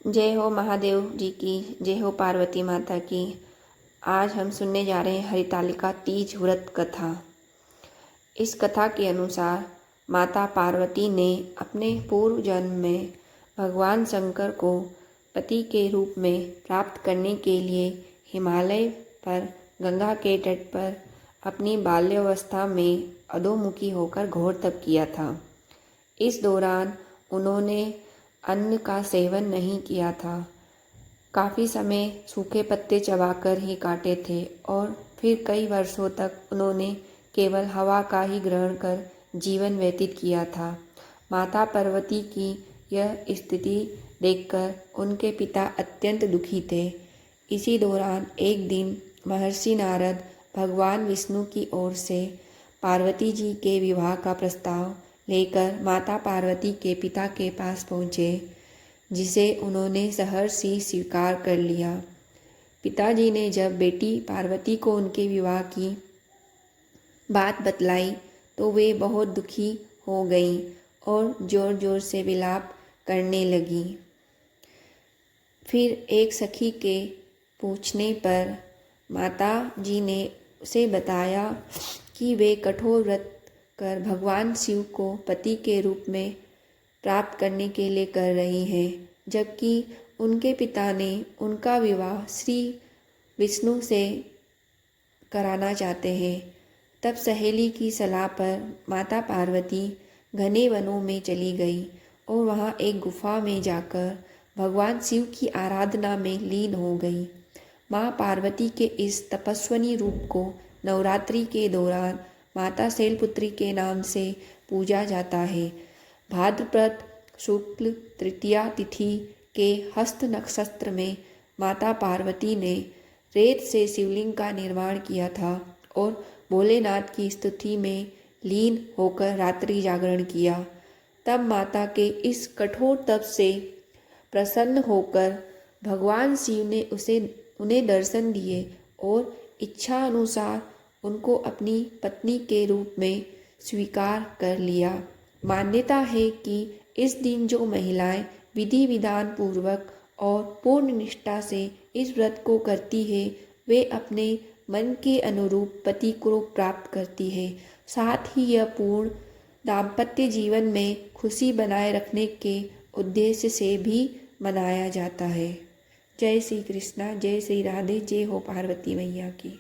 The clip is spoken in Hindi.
जय हो महादेव जी की, जय हो पार्वती माता की। आज हम सुनने जा रहे हैं हरितालिका तीज व्रत कथा। इस कथा के अनुसार माता पार्वती ने अपने पूर्व जन्म में भगवान शंकर को पति के रूप में प्राप्त करने के लिए हिमालय पर गंगा के तट पर अपनी बाल्यावस्था में अधोमुखी होकर घोर तप किया था। इस दौरान उन्होंने अन्न का सेवन नहीं किया था। काफ़ी समय सूखे पत्ते चबाकर ही काटे थे और फिर कई वर्षों तक उन्होंने केवल हवा का ही ग्रहण कर जीवन व्यतीत किया था। माता पार्वती की यह स्थिति देखकर उनके पिता अत्यंत दुखी थे। इसी दौरान एक दिन महर्षि नारद भगवान विष्णु की ओर से पार्वती जी के विवाह का प्रस्ताव लेकर माता पार्वती के पिता के पास पहुँचे, जिसे उन्होंने सहर्ष ही स्वीकार कर लिया। पिताजी ने जब बेटी पार्वती को उनके विवाह की बात बतलाई तो वे बहुत दुखी हो गईं और ज़ोर ज़ोर से विलाप करने लगी। फिर एक सखी के पूछने पर माता जी ने उसे बताया कि वे कठोर व्रत कर भगवान शिव को पति के रूप में प्राप्त करने के लिए कर रही हैं, जबकि उनके पिता ने उनका विवाह श्री विष्णु से कराना चाहते हैं। तब सहेली की सलाह पर माता पार्वती घने वनों में चली गई और वहाँ एक गुफा में जाकर भगवान शिव की आराधना में लीन हो गई। माँ पार्वती के इस तपस्विनी रूप को नवरात्रि के दौरान माता शैलपुत्री के नाम से पूजा जाता है। भाद्रपद शुक्ल तृतीया तिथि के हस्त नक्षत्र में माता पार्वती ने रेत से शिवलिंग का निर्माण किया था और भोलेनाथ की स्तुति में लीन होकर रात्रि जागरण किया। तब माता के इस कठोर तप से प्रसन्न होकर भगवान शिव ने उन्हें दर्शन दिए और इच्छा अनुसार उनको अपनी पत्नी के रूप में स्वीकार कर लिया। मान्यता है कि इस दिन जो महिलाएं विधि विधान पूर्वक और पूर्ण निष्ठा से इस व्रत को करती है, वे अपने मन के अनुरूप पति को प्राप्त करती है। साथ ही यह पूर्ण दाम्पत्य जीवन में खुशी बनाए रखने के उद्देश्य से भी मनाया जाता है। जय श्री कृष्णा, जय श्री राधे, जय हो पार्वती मैया की।